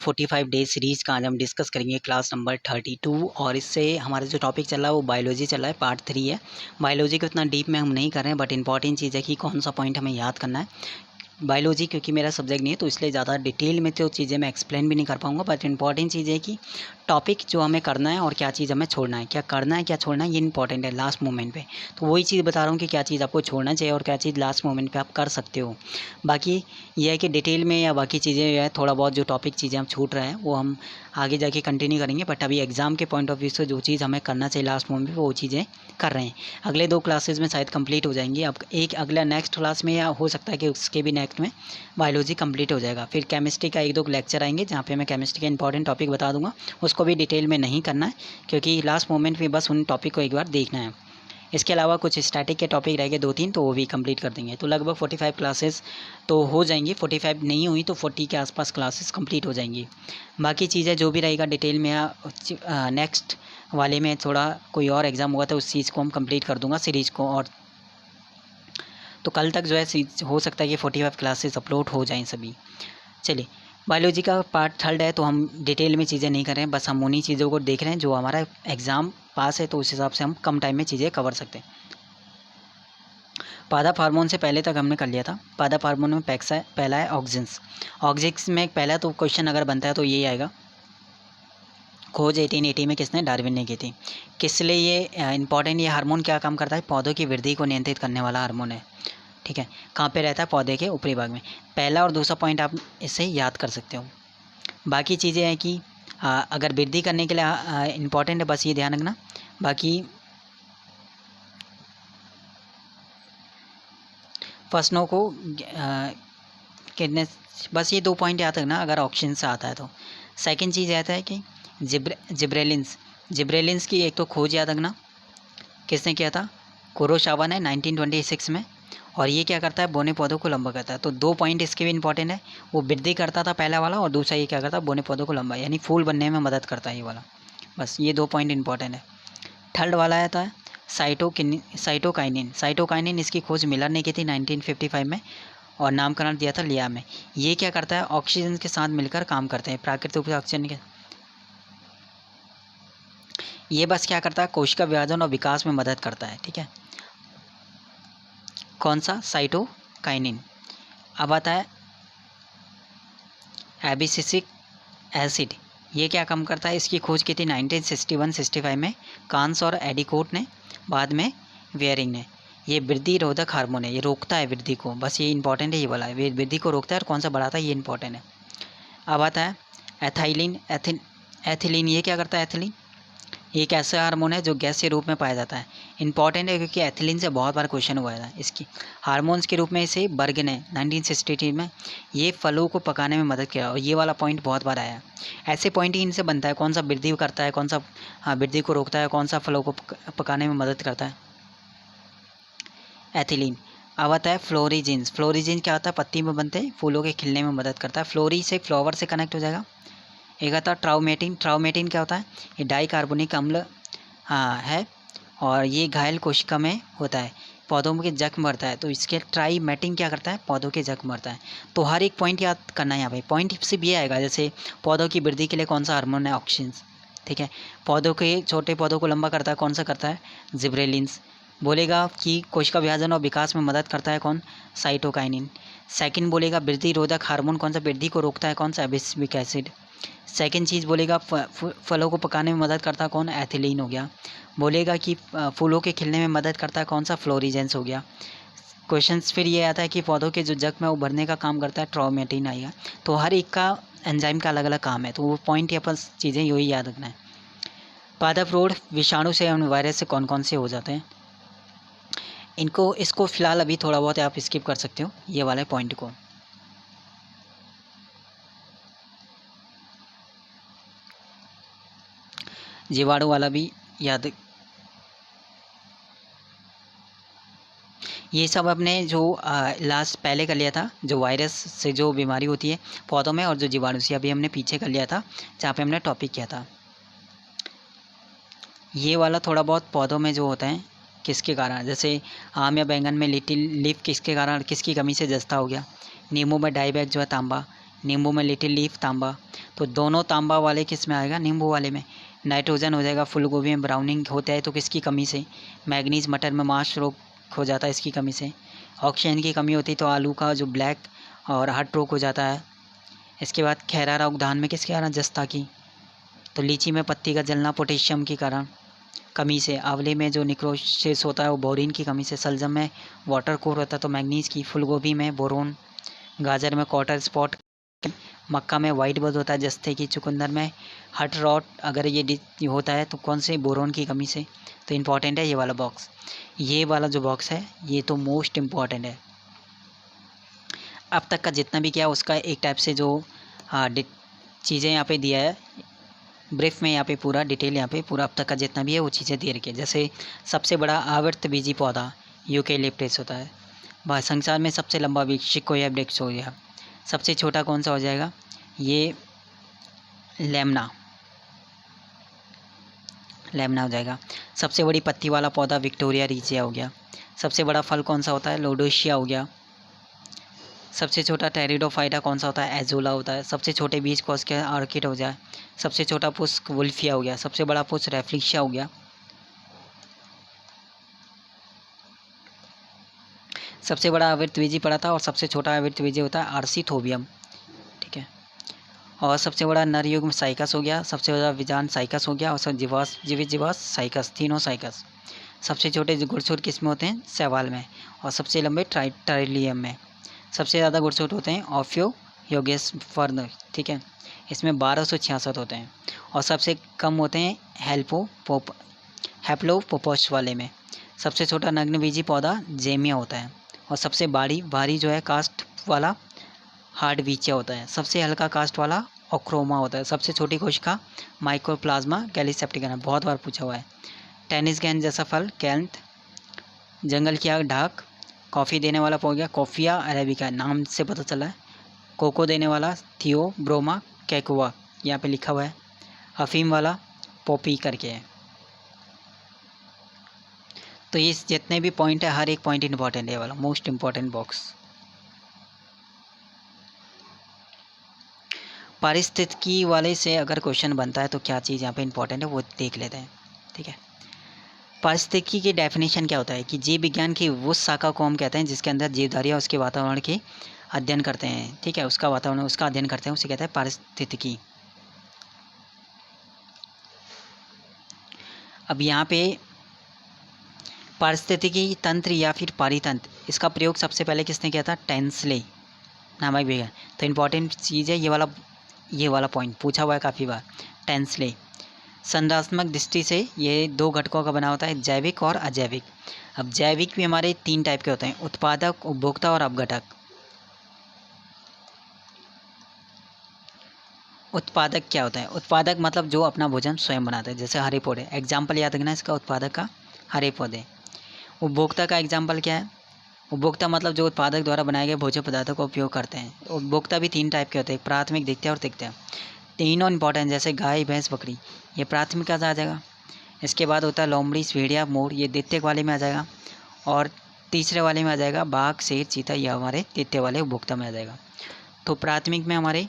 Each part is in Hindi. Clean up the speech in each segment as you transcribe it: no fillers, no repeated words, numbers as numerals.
45 डेज सीरीज़ का आज हम डिस्कस करेंगे क्लास नंबर 32। और इससे हमारा जो टॉपिक चल रहा है वो बायोलॉजी चल रहा है, पार्ट 3 है। बायोलॉजी को इतना डीप में हम नहीं कर रहे हैं, बट इंपॉर्टेंट चीज़ है कि कौन सा पॉइंट हमें याद करना है। बायोलॉजी क्योंकि मेरा सब्जेक्ट नहीं है तो इसलिए ज़्यादा डिटेल में तो चीज़ें मैं एक्सप्लेन भी नहीं कर पाऊँगा, बट इंपॉर्टेंट चीज़ है कि टॉपिक जो हमें करना है और क्या चीज़ हमें छोड़ना है, क्या करना है क्या छोड़ना है, ये इंपॉर्टेंट है लास्ट मोमेंट पे। तो वही चीज़ बता रहा हूँ कि क्या चीज़ आपको छोड़ना चाहिए और क्या चीज़ लास्ट मोमेंट पे आप कर सकते हो। बाकी ये है कि डिटेल में या बाकी चीज़ें है थोड़ा बहुत जो टॉपिक चीज़ें हम छूट रहे हैं वो हम आगे जाके कंटिन्यू करेंगे, बट अभी एग्ज़ाम के पॉइंट ऑफ व्यू से जो चीज़ हमें करना चाहिए लास्ट मोमेंट पे वो चीज़ें कर रहे हैं। अगले 2 क्लासेस में शायद कंप्लीट हो जाएंगी। अब एक अगला नेक्स्ट क्लास में या हो सकता है कि उसके भी नेक्स्ट में बायोलॉजी कंप्लीट हो जाएगा। फिर केमिस्ट्री का 1-2 लेक्चर आएंगे जहाँ पे मैं केमिस्ट्री के इंपॉर्टेंट टॉपिक बता दूंगा। उसको भी डिटेल में नहीं करना है क्योंकि लास्ट मोमेंट पे बस उन टॉपिक को एक बार देखना है। इसके अलावा कुछ स्टैटिक के टॉपिक रह गए 2-3, तो वो भी कंप्लीट कर देंगे। तो लगभग 45 क्लासेस तो हो जाएंगी। 45 नहीं हुई तो 40 के आसपास क्लासेस कंप्लीट हो जाएंगी। बाकी चीज़ें जो भी रहेगा डिटेल में या नेक्स्ट वाले में थोड़ा कोई और एग्ज़ाम हुआ तो उस चीज़ को हम कंप्लीट कर दूंगा सीरीज़ को। और तो कल तक जो है हो सकता है कि 45 क्लासेस अपलोड हो जाएं सभी। चलिए, बायोलॉजी का पार्ट 3 है तो हम डिटेल में चीज़ें नहीं कर रहे हैं, बस हम उन्हीं चीज़ों को देख रहे हैं जो हमारा एग्ज़ाम पास है, तो उस हिसाब से हम कम टाइम में चीज़ें कवर सकते हैं। पादप हार्मोन से पहले तक हमने कर लिया था। पादप हार्मोन में पहला है ऑक्सिन्स। ऑक्सिन्स में पहला तो क्वेश्चन अगर बनता है तो यही आएगा, खोज 1880 में किसने, डार्विन ने की थी। किस लिए ये इंपॉर्टेंट, ये हार्मोन क्या काम करता है, पौधों की वृद्धि को नियंत्रित करने वाला हार्मोन है। ठीक है, कहाँ पे रहता है, पौधे के ऊपरी भाग में। पहला और दूसरा पॉइंट आप इससे याद कर सकते हो। बाकी चीज़ें हैं कि अगर वृद्धि करने के लिए इम्पॉर्टेंट है, बस ये ध्यान रखना। बाकी फसलों को कितने, बस ये 2 पॉइंट याद रखना अगर ऑप्शन से आता है तो। सेकंड चीज़ आता है कि जिब्रेलिन्स की एक तो खोज याद रखना, किसने किया था, कुरोसावा ने 1926 में। और ये क्या करता है, बोने पौधों को लंबा करता है। तो 2 पॉइंट इसके भी इंपॉर्टेंट है, वो वृद्धि करता था पहला वाला, और दूसरा ये क्या करता है, बोने पौधों को लंबा यानी फूल बनने में मदद करता है ये वाला। बस ये 2 पॉइंट इंपॉर्टेंट है। थर्ड वाला आता है साइटोकाइनिन। इसकी खोज मिलर ने की थी 1955 में और नामकरण दिया था लिया में। ये क्या करता है, ऑक्सीजन के साथ मिलकर काम करते हैं, प्राकृतिक रूप से ऑक्सीजन के। ये बस क्या करता है, कोशिका विभाजन और विकास में मदद करता है। ठीक है, कौन सा, साइटोकाइनिन। अब आता है एबिसिसिक एसिड। ये क्या काम करता है, इसकी खोज की थी 1961-65 में कांस और एडिकोट ने, बाद में वेयरिंग ने। ये वृद्धि रोधक हार्मोन है, ये रोकता है वृद्धि को, बस ये इंपॉर्टेंट है, ये वाला है वृद्धि को रोकता है और कौन सा बढ़ाता है, ये इंपॉर्टेंट है। अब आता है एथिलीन। ये क्या करता है, एथिलीन एक ऐसा हार्मोन है जो गैस के रूप में पाया जाता है। इंपॉर्टेंट है क्योंकि एथिलीन से बहुत बार क्वेश्चन हुआ था। इसकी हार्मोन्स के रूप में इसे बर्ग ने 1963 में ये फलों को पकाने में मदद किया, और ये वाला पॉइंट बहुत बार आया। ऐसे पॉइंट ही इनसे बनता है, कौन सा वृद्धि करता है, कौन सा वृद्धि को रोकता है, कौन सा फलों को पकाने में मदद करता है, एथिलीन। अब आता है फ्लोरिजिन्स। फ्लोरिजिन क्या होता है, पत्ती में बनते हैं, फूलों के खिलने में मदद करता है। फ्लोरी से फ्लावर से कनेक्ट हो जाएगा। एक आता है ट्राउमेटिन क्या होता है, ये डाई कार्बोनिक अम्ल है, और ये घायल कोशिका में होता है, पौधों के जख्म भरता है। तो इसके ट्राइमेटिन क्या करता है, पौधों के जख्म भरता है। तो हर एक पॉइंट याद करना है यहाँ पे। पॉइंट सिर्फ ये आएगा, जैसे पौधों की वृद्धि के लिए कौन सा हार्मोन है, ऑक्सिन्स। ठीक है, पौधों के छोटे पौधों को लंबा करता है, कौन सा करता है, जिब्रेलिन्स। बोलेगा कि कोशिका विभाजन और विकास में मदद करता है, कौन, साइटोकाइनिन। सेकंड बोलेगा वृद्धि रोधक हार्मोन कौन सा, वृद्धि को रोकता है, कौन सा, एबिसिक एसिड। सेकंड चीज़ बोलेगा फलों को पकाने में मदद करता है, कौन, एथिलीन हो गया। बोलेगा कि फूलों के खिलने में मदद करता है, कौन सा, फ्लोरिजेंस हो गया। क्वेश्चंस फिर ये आता है कि पौधों के जो जख्म है वो भरने का काम करता है, ट्राउमेटिन आएगा। तो हर एक का एंजाइम का अलग अलग काम है, तो वो पॉइंट या पर चीज़ें यही याद रखना है। पादप रोग विषाणु से और वायरस से कौन कौन से हो जाते हैं, इसको फिलहाल अभी थोड़ा बहुत आप स्किप कर सकते हो ये वाले पॉइंट को। जीवाणु वाला भी याद, ये सब अपने जो लास्ट पहले कर लिया था, जो वायरस से जो बीमारी होती है पौधों में और जो जीवाणु से, अभी हमने पीछे कर लिया था जहाँ पे हमने टॉपिक किया था। ये वाला थोड़ा बहुत पौधों में जो होता है किसके कारण, जैसे आम या बैंगन में लिटिल लीफ किसके कारण, किसकी कमी से जस्ता हो गया। नींबू में डाई बैग जो है तांबा, नींबू में लिटिल लीफ तांबा, तो दोनों तांबा वाले किस में आएगा, नींबू वाले में। नाइट्रोजन हो जाएगा, फूल गोभी में ब्राउनिंग होता है तो किसकी कमी से, मैग्नीज मटर में माश रोग हो जाता है इसकी कमी से। ऑक्सीजन की कमी होती है तो आलू का जो ब्लैक और हार्ट रोग हो जाता है। इसके बाद खैरा रोग धान में किसके कारण, जस्ता की। तो लीची में पत्ती का जलना पोटेशियम के कारण कमी से। आंवले में जो निक्रोसिस होता है वो बोरिन की कमी से। सलजम में वाटर कोर होता है तो मैग्नीज की। फूलगोभी में बोरोन। गाजर में क्वार्टर स्पॉट। मक्का में वाइट बज होता है जस्ते की। चुकंदर में हट रॉट अगर ये होता है तो कौन से, बोरोन की कमी से। तो इम्पॉर्टेंट है ये वाला बॉक्स। ये वाला जो बॉक्स है ये तो मोस्ट इम्पॉर्टेंट है। अब तक का जितना भी किया उसका एक टाइप से जो चीज़ें यहाँ पे दिया है ब्रीफ में, यहाँ पे पूरा डिटेल, यहाँ पे पूरा अब तक का जितना भी है वो चीज़ें दे रखी है। जैसे सबसे बड़ा आवर्तबीजी पौधा यूकेलिप्टस होता है। संसार में सबसे लंबा वृक्ष सिक्वोया वृक्ष हो गया। सबसे छोटा कौन सा हो जाएगा, ये लेमना हो जाएगा। सबसे बड़ी पत्ती वाला पौधा विक्टोरिया रिजिया हो गया। सबसे बड़ा फल कौन सा होता है, लोडोशिया हो गया। सबसे छोटा टेरिडोफाइटा कौन सा होता है, एजोला होता है। सबसे छोटे बीज कौन के, आर्किड हो जाए। सबसे छोटा पुष्प वुल्फिया हो गया। सबसे बड़ा पुष्प रेफ्लिशिया हो गया। सबसे बड़ा आवृतबीजी पड़ा था और सबसे छोटा आवृतबीजी होता है आर्सिथोबियम, ठीक है। और सबसे बड़ा नर युग्म साइकस हो गया। सबसे बड़ा विजान साइकस हो गया। और सब जीवित जीवास साइकस, तीनों साइकस। सबसे छोटे गुड़सूट किस में होते हैं, शैवाल में। और सबसे लंबे ट्राइलियम में। सबसे ज़्यादा गुड़सूट होते हैं ऑफियो योगेश फर्न, ठीक है, इसमें 1266 होते हैं। और सबसे कम होते हैं हैप्लोपोपस वाले में। सबसे छोटा नग्नबीजी पौधा जेमिया होता है। और सबसे भारी जो है कास्ट वाला हार्डवीचिया होता है। सबसे हल्का कास्ट वाला ओक्रोमा होता है। सबसे छोटी कोशिका माइक्रोप्लाज्मा कैलिसेप्टिकम, बहुत बार पूछा हुआ है। टेनिस गेंद जैसा फल कैंथ। जंगल की आग ढाक। कॉफ़ी देने वाला पौधा कॉफिया अरेबिका, नाम से पता चला है। कोको देने वाला थियो ब्रोमा कैकुआ, यहाँ पे लिखा हुआ है। अफीम वाला पोपी करके है। तो ये जितने भी पॉइंट है हर एक पॉइंट इंपॉर्टेंट है, वाला मोस्ट इम्पॉर्टेंट बॉक्स। पारिस्थितिकी वाले से अगर क्वेश्चन बनता है तो क्या चीज़ यहाँ पे इंपॉर्टेंट है वो देख लेते हैं, ठीक है। पारिस्थितिकी की डेफिनेशन क्या होता है कि जीव विज्ञान की उस शाखा को हम कहते हैं जिसके अंदर जीवधारी और उसके वातावरण के अध्ययन करते हैं, ठीक है, उसका वातावरण उसका अध्ययन करते हैं, उसे कहते हैं पारिस्थितिकी। अब यहाँ पे पारिस्थितिकी तंत्र या फिर पारितंत्र, इसका प्रयोग सबसे पहले किसने किया था, टेंसले नामक विज्ञान। तो इम्पॉर्टेंट चीज़ है ये वाला पॉइंट पूछा हुआ है काफ़ी बार। टेंसले संरचनात्मक दृष्टि से ये दो घटकों का बना होता है, जैविक और अजैविक। अब जैविक भी हमारे 3 टाइप के होते हैं, उत्पादक, उपभोक्ता और अपघटक। उत्पादक क्या होता है, उत्पादक मतलब जो अपना भोजन स्वयं बनाता है, जैसे हरे पौधे, एग्जाम्पल याद रखना इसका उत्पादक का, हरे पौधे। उपभोक्ता का एग्जाम्पल क्या है, उपभोक्ता मतलब जो उत्पादक द्वारा बनाए गए भोज्य पदार्थों का उपयोग करते हैं। उपभोक्ता भी 3 टाइप के होते हैं, प्राथमिक, द्वितीय और तृतीय। तीनों इंपॉर्टेंट, जैसे गाय भैंस बकरी ये प्राथमिक आ जाएगा। इसके बाद होता है लोमड़ी भेड़िया मोर, ये द्वितीय वाले में आ जाएगा। और तीसरे वाले में आ जाएगा बाघ शेर चीता, यह हमारे तृतीय वाले उपभोक्ता में आ जाएगा। तो प्राथमिक में हमारे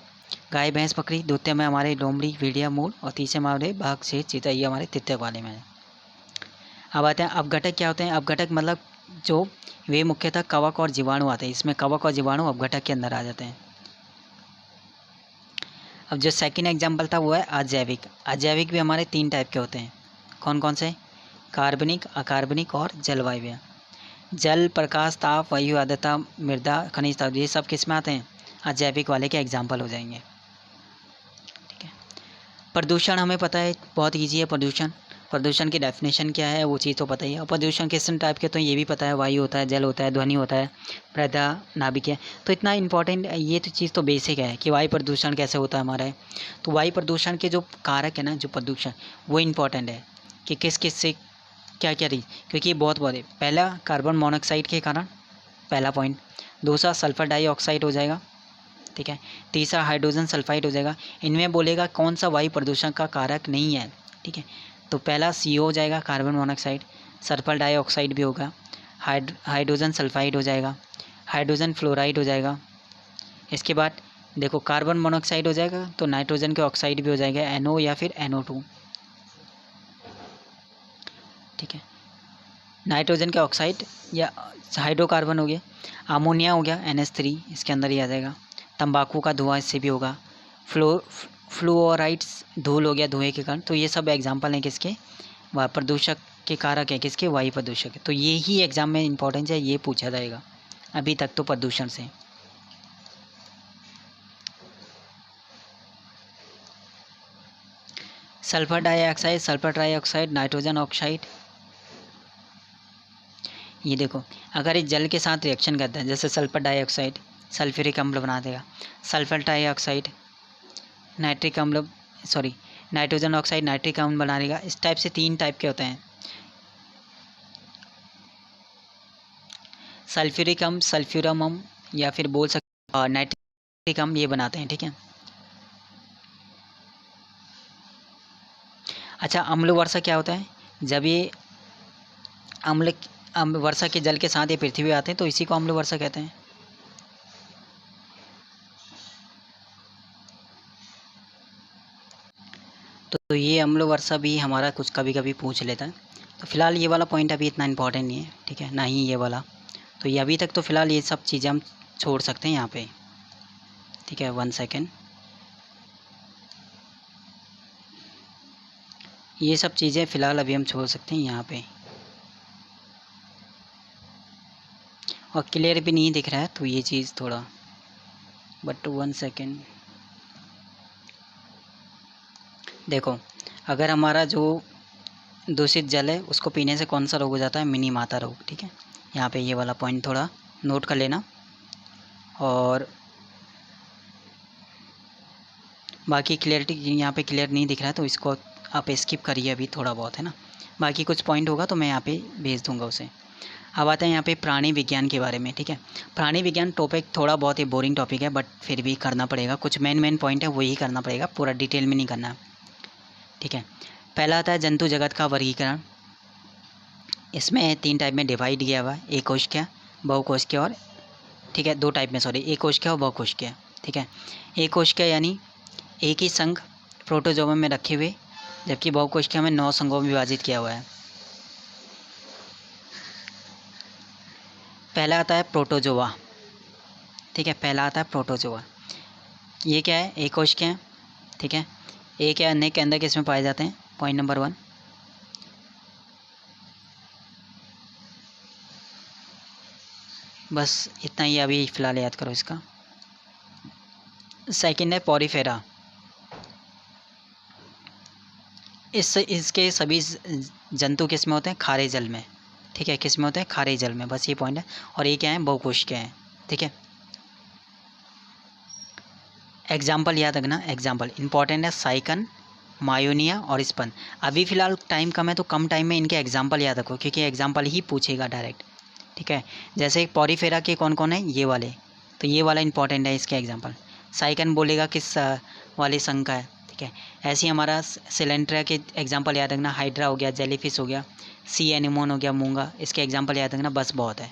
गाय भैंस बकरी, द्वितीय में हमारे लोमड़ी भेड़िया मोर और तीसरे में हमारे बाघ शेर चीता, ये हमारे तृतीय वाले में है। अब आते हैं अपघटक क्या होते हैं। अपघटक मतलब जो वे मुख्यतः कवक और जीवाणु आते हैं, इसमें कवक और जीवाणु अपघटक के अंदर आ जाते हैं। अब जो सेकंड एग्जांपल था वो है अजैविक। अजैविक भी हमारे 3 टाइप के होते हैं, कौन कौन से, कार्बनिक, अकार्बनिक और जलवायु। जल, प्रकाश, ताप, वायु, आर्द्रता, मृदा, खनिज तत्व, ये सब किस में आते हैं, अजैविक वाले के एग्जाम्पल हो जाएंगे, ठीक है। प्रदूषण हमें पता है, बहुत ईजी है। प्रदूषण की डेफिनेशन क्या है वो चीज़ तो पता ही है। और प्रदूषण किस टाइप के तो ये भी पता है, वायु होता है, जल होता है, ध्वनि होता है, मृदा, नाभिक है। तो इतना इंपॉर्टेंट ये तो चीज़ तो बेसिक है कि वायु प्रदूषण कैसे होता है हमारा। तो वायु प्रदूषण के जो कारक है ना, जो प्रदूषण, वो इम्पॉर्टेंट है कि किस किस से क्या क्या रही, क्योंकि ये बहुत है। पहला कार्बन मोनोऑक्साइड के कारण, पहला पॉइंट। दूसरा सल्फर डाइऑक्साइड हो जाएगा, ठीक है। तीसरा हाइड्रोजन सल्फाइड हो जाएगा। इनमें बोलेगा कौन सा वायु प्रदूषण का कारक नहीं है, ठीक है। तो पहला CO हो जाएगा, कार्बन मोनोऑक्साइड। सल्फर डाइऑक्साइड भी होगा। हाइड्रोजन सल्फाइड हो जाएगा। हाइड्रोजन फ्लोराइड हो जाएगा। इसके बाद देखो कार्बन मोनोऑक्साइड हो जाएगा तो नाइट्रोजन के ऑक्साइड भी हो जाएगा NO या फिर NO2, ठीक है। नाइट्रोजन के ऑक्साइड या हाइड्रोकार्बन हो गया, अमोनिया हो गया NH3 इसके अंदर ही आ जाएगा, तंबाकू का धुआं इससे भी होगा, फ्लोराइड्स धूल हो गया धुएं के कारण। तो ये सब एग्जाम्पल हैं किसके, वह प्रदूषक के कारक है किसके, वायु प्रदूषक है। तो ये ही एग्जाम में इंपॉर्टेंस है, ये पूछा जाएगा अभी तक तो प्रदूषण से। Sulphur dioxide, sulphur trioxide, nitrogen oxide, ये देखो अगर ये जल के साथ रिएक्शन करता है, जैसे सल्फर डाइऑक्साइड सल्फ्यूरिक अम्ल बना देगा, सल्फर ट्राइऑक्साइड नाइट्रिक अम्ल सॉरी नाइट्रोजन ऑक्साइड नाइट्रिक अम्ल बना देगा। इस टाइप से 3 टाइप के होते हैं, सल्फ्यूरिक अम्ल, सल्फ्यूरम अम्ल, या फिर बोल सकते नाइट्रिक अम्ल, ये बनाते हैं, ठीक है। अच्छा, अम्ल वर्षा क्या होता है, जब ये अम्ल वर्षा के जल के साथ ये पृथ्वी आते हैं तो इसी को अम्ल वर्षा कहते हैं। तो ये अम्ल वर्षा भी हमारा कुछ कभी कभी पूछ लेता है। तो फिलहाल ये वाला पॉइंट अभी इतना इंपॉर्टेंट नहीं है, ठीक है, ना ही ये वाला। तो ये अभी तक तो फिलहाल ये सब चीज़ें हम छोड़ सकते हैं यहाँ पे, ठीक है। 1 सेकेंड, ये सब चीज़ें फ़िलहाल अभी हम छोड़ सकते हैं यहाँ पे। और क्लियर भी नहीं दिख रहा है तो ये चीज़ थोड़ा, बट 1 सेकेंड। देखो अगर हमारा जो दूषित जल है उसको पीने से कौन सा रोग हो जाता है, मिनी माता रोग, ठीक है। यहाँ पे ये वाला पॉइंट थोड़ा नोट कर लेना। और बाकी क्लियरिटी यहाँ पे क्लियर नहीं दिख रहा है तो इसको आप स्किप करिए अभी, थोड़ा बहुत है ना। बाकी कुछ पॉइंट होगा तो मैं यहाँ पे भेज दूँगा उसे। अब आते हैं यहाँ पे प्राणी विज्ञान के बारे में, ठीक है। प्राणी विज्ञान टॉपिक थोड़ा बहुत ही बोरिंग टॉपिक है, बट फिर भी करना पड़ेगा, कुछ मेन पॉइंट है वही करना पड़ेगा, पूरा डिटेल में नहीं करना, ठीक है। पहला आता है जंतु जगत का वर्गीकरण। इसमें 3 टाइप में डिवाइड किया हुआ है, एकोष्ठीय, बहुकोष्ठीय और, ठीक है, 2 टाइप में, सॉरी, एकोष्ठीय और बहुकोष्ठीय, ठीक है। एकोष्ठीय यानी एक ही संघ प्रोटोजोआ में रखे हुए, जबकि बहुकोष्ठीय में 9 संघों में विभाजित किया हुआ है। पहला आता है प्रोटोजोआ, ठीक है, पहला आता है प्रोटोजोआ। ये क्या है, एकोष्ठीय है, ठीक है। एक या अनेक के अंदर किसमें पाए जाते हैं, पॉइंट नंबर 1। बस इतना ही अभी फ़िलहाल याद करो इसका। सेकंड है पॉरीफेरा। इसके सभी जंतु किस में होते हैं, खारे जल में, ठीक है, किस में होते हैं, खारे जल में, बस ये पॉइंट है। और ये क्या है, बहुकोष्ठीय हैं, ठीक है। एग्जाम्पल याद रखना, एग्जाम्पल इंपॉर्टेंट है, साइकन, मायोनिया और स्पन। अभी फ़िलहाल टाइम कम है तो कम टाइम में इनके एग्जाम्पल याद रखो, क्योंकि एग्जाम्पल ही पूछेगा डायरेक्ट, ठीक है। जैसे पॉरीफेरा के कौन कौन है, ये वाले, तो ये वाला इंपॉर्टेंट है इसके एग्जाम्पल। साइकन बोलेगा किस वाले संघ का है, ठीक है। ऐसे ही हमारा सिलेंट्रा के एग्जाम्पल याद रखना, हाइड्रा हो गया, जेलीफिश हो गया, सी एनिमोन हो गया, मूंगा, इसके एग्जाम्पल याद रखना, बस बहुत है।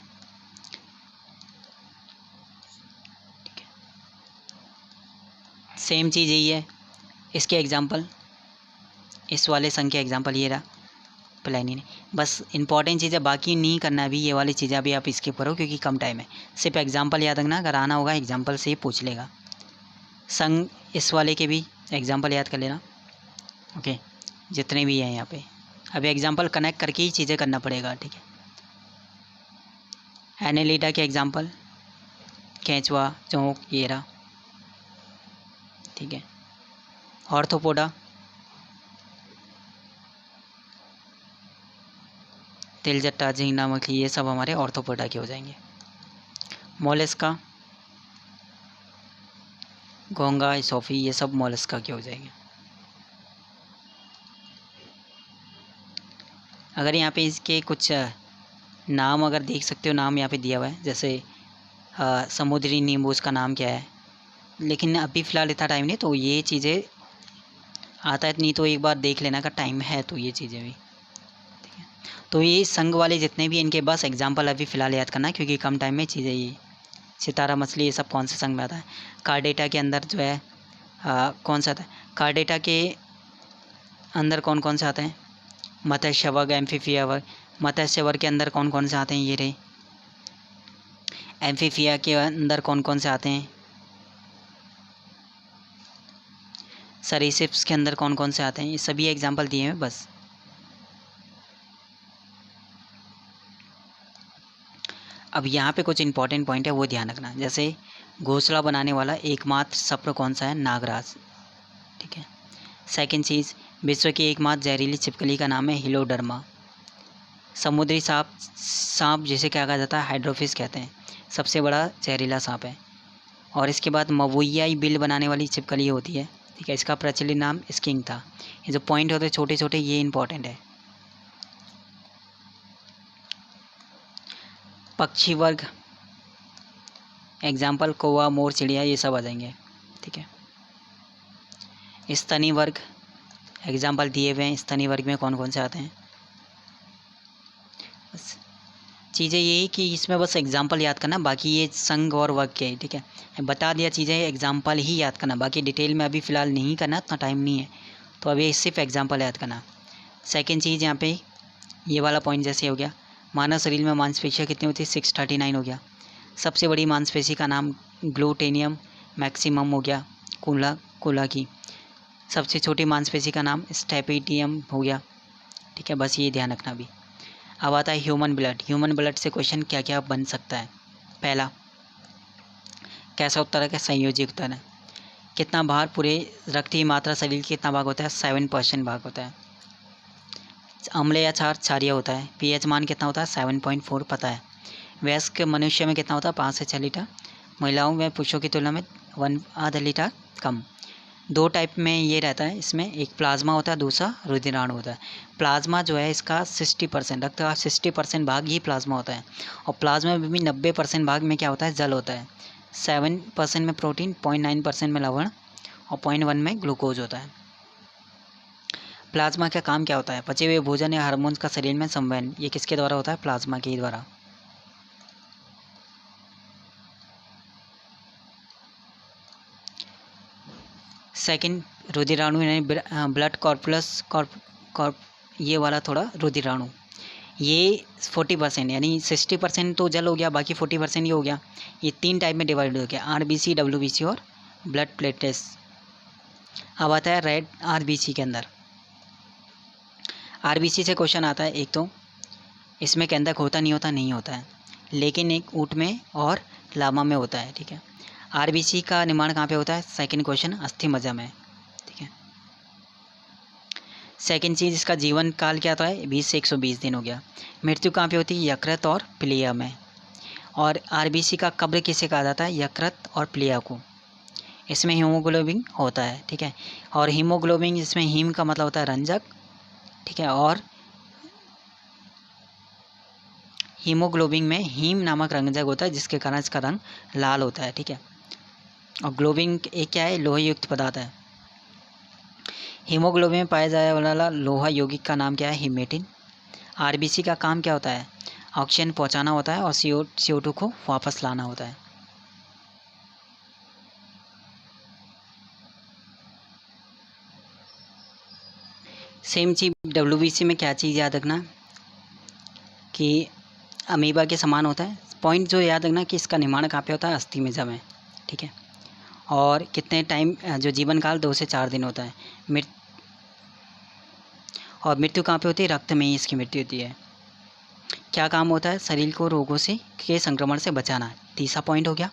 सेम चीज़ यही है, इसके एग्जाम्पल, इस वाले संघ के एग्जाम्पल ये रहा, प्लानिन। बस इंपॉर्टेंट चीज़ें बाकी नहीं करना अभी, ये वाली चीज़ें अभी आप स्किप करो क्योंकि कम टाइम है। सिर्फ एग्जाम्पल याद रखना, अगर आना होगा एग्जाम्पल से ही पूछ लेगा। संघ इस वाले के भी एग्जाम्पल याद कर लेना, ओके, जितने भी हैं यहाँ पे। अभी एग्जाम्पल कनेक्ट करके ही चीज़ें करना पड़ेगा, ठीक है। एनेलिडा के एग्जाम्पल, केंचुआ, चौंक, ये रहा, ठीक है। ऑर्थोपोडा, तिलजट्टा, झींगा मछली, ये सब हमारे ऑर्थोपोडा के हो जाएंगे। मोलस्का, घोंगा, सोफी, ये सब मोलस्का के हो जाएंगे। अगर यहाँ पे इसके कुछ नाम अगर देख सकते हो, नाम यहाँ पे दिया हुआ है, जैसे समुद्री नींबू, उसका नाम क्या है, लेकिन अभी फ़िलहाल इतना टाइम नहीं, तो ये चीज़ें आता है नहीं, तो एक बार देख लेना का टाइम है तो ये चीज़ें भी, ठीक है। तो ये संघ वाले जितने भी इनके बस एग्जाम्पल अभी फ़िलहाल याद करना, क्योंकि कम टाइम में चीज़ें ये सितारा मछली, ये सब कौन से संघ में आता है? कार्डेटा के अंदर जो है कौन सा आता है? कार्डेटा के अंदर कौन कौन से आते हैं? मत्स्य वर्ग, एम्फीफिया वर्ग। मत्स्य वर्ग के अंदर कौन कौन से आते हैं? ये रहे। एम्फीफिया के अंदर कौन कौन से आते हैं? सरीसृप्स के अंदर कौन कौन से आते हैं? ये सभी एग्जाम्पल दिए हैं बस। अब यहाँ पे कुछ इंपॉर्टेंट पॉइंट है, वो ध्यान रखना। जैसे घोंसला बनाने वाला एकमात्र सप्र कौन सा है? नागराज, ठीक है। सेकंड चीज़, विश्व की एकमात्र जहरीली छिपकली का नाम है हिलोडर्मा। समुद्री सांप जिसे क्या कहा जाता है? हाइड्रोफिस कहते हैं, सबसे बड़ा जहरीला सांप है। और इसके बाद मवुइयाई बिल बनाने वाली छिपकली होती है, ठीक है, इसका प्रचलित नाम स्किंग था। ये जो पॉइंट होते हैं छोटे छोटे, ये इंपॉर्टेंट है। पक्षी वर्ग, एग्जाम्पल कौवा, मोर, चिड़िया, ये सब आ जाएंगे, ठीक है। स्तनी वर्ग, एग्जाम्पल दिए हुए हैं। स्तनी वर्ग में कौन कौन से आते हैं? बस चीज़ें यही कि इसमें बस एग्जाम्पल याद करना, बाकी ये संघ और वर्ग के, ठीक है, बता दिया चीज़ें, एग्जाम्पल ही याद करना, बाकी डिटेल में अभी फ़िलहाल नहीं करना, इतना टाइम नहीं है, तो अभी सिर्फ एग्जाम्पल याद करना। सेकंड चीज़ यहाँ पे ये वाला पॉइंट जैसे हो गया, मानव शरीर में मांसपेशियाँ कितनी होती है? 639 हो गया। सबसे बड़ी मांसपेशी का नाम ग्लूटेनियम मैक्सिमम हो गया, कोला की। सबसे छोटी मांसपेशी का नाम स्टेपिडियम हो गया, ठीक है, बस ये ध्यान रखना भी। अब आता है ह्यूमन ब्लड। ह्यूमन ब्लड से क्वेश्चन क्या क्या बन सकता है? पहला, कैसा उत्तर है? क्या संयोजी उत्तर है? कितना भार पूरे रक्त की मात्रा शरीर की कितना भाग होता है? 7% भाग होता है। अम्ल या क्षार? क्षारीय होता है। पीएच मान कितना होता है? 7.4 पता है। वयस्क मनुष्य में कितना होता है? 5 से 6 लीटर। महिलाओं में पुरुषों की तुलना में 1.5 लीटर कम। दो टाइप में ये रहता है इसमें, एक प्लाज्मा होता है, दूसरा रुधिराणु होता है। प्लाज्मा जो है इसका 60%, रक्त का 60% भाग ही प्लाज्मा होता है। और प्लाज्मा में भी 90% भाग में क्या होता है? जल होता है। 7% में प्रोटीन, 0.9% में लवण और 0.1 में ग्लूकोज होता है। प्लाज्मा का काम क्या होता है? पचे हुए भोजन या हार्मोन्स का शरीर में संवहन, ये किसके द्वारा होता है? प्लाज्मा के द्वारा। सेकंड, रुधिराणु यानी ब्लड कॉर्पुलस ये वाला थोड़ा रुधिराणु, ये 40% यानी 60% तो जल हो गया, बाकी 40% ये हो गया। ये 3 टाइप में डिवाइड हो गया, आरबीसी, डब्ल्यूबीसी और ब्लड प्लेटलेट्स। अब आता है रेड आरबीसी के अंदर। आरबीसी से क्वेश्चन आता है, एक तो इसमें केंद्रक होता नहीं होता? नहीं होता है, लेकिन एक ऊँट में और लामा में होता है, ठीक है। आरबीसी का निर्माण कहाँ पे होता है? सेकंड क्वेश्चन, अस्थि मज्जा में, ठीक है। सेकंड चीज़, इसका जीवन काल क्या होता है? 20 से 120 दिन हो गया। मृत्यु कहाँ पे होती है? यकृत और प्लिया में। और आरबीसी का कब्र किसे कहा जाता है? यकृत और प्लिया को। इसमें हीमोग्लोबिन होता है, ठीक है। और हीमोग्लोबिन, इसमें हीम का मतलब होता है रंजक, ठीक है, और हीमोग्लोबिन में हीम नामक रंजक होता है, जिसके कारण इसका रंग लाल होता है, ठीक है। और ग्लोबिन एक क्या है? लोहा युक्त पदार्थ है। हीमोग्लोबिन में पाया जाने वाला लोहा यौगिक का नाम क्या है? हीमेटिन। आरबीसी का काम क्या होता है? ऑक्सीजन पहुंचाना होता है और CO2 को वापस लाना होता है। सेम चीज डब्ल्यूबीसी में क्या चीज़ याद रखना कि अमीबा के समान होता है। पॉइंट जो याद रखना कि इसका निर्माण कहाँ पे होता है? अस्थि मज्जा में, ठीक है। और कितने टाइम, जो जीवन काल 2 से 4 दिन होता है। और मृत्यु कहाँ पे होती है? रक्त में ही इसकी मृत्यु होती है। क्या काम होता है? शरीर को रोगों से के संक्रमण से बचाना। तीसरा पॉइंट हो गया।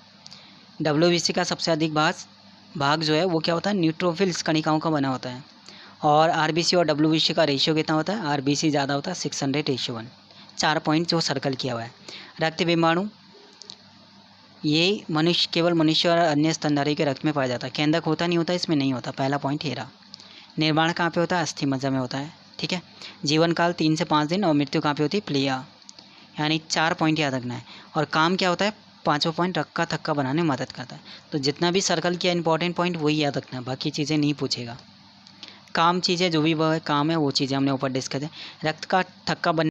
डब्ल्यूबीसी का सबसे अधिक भाग जो है वो क्या होता है? न्यूट्रोफिल्स कणिकाओं का बना होता है। और आरबीसी और डब्ल्यूबीसी का रेशियो कितना होता है? आरबीसी ज़्यादा होता है, 600:1। 4 पॉइंट जो सर्कल किया हुआ है। रक्त विमाणु, ये केवल मनुष्य और अन्य स्तनधारी के रक्त में पाया जाता है। केंद्रक होता नहीं होता? इसमें नहीं होता। पहला पॉइंट ये रहा। निर्माण कहाँ पे होता है? अस्थि मज्जा में होता है, ठीक है। जीवन काल 3 से 5 दिन और मृत्यु कहाँ पे होती है? प्लिया। यानी 4 पॉइंट याद रखना है। और काम क्या होता है? 5वां पॉइंट रक्का थक्का बनाने में मदद करता है। तो जितना भी सर्कल किया इंपॉर्टेंट पॉइंट वही याद रखना है, बाकी चीज़ें नहीं पूछेगा। काम चीज़ें जो भी वह काम है वो चीज़ें हमने ऊपर डिस्कस है। रक्त का थक्का बनने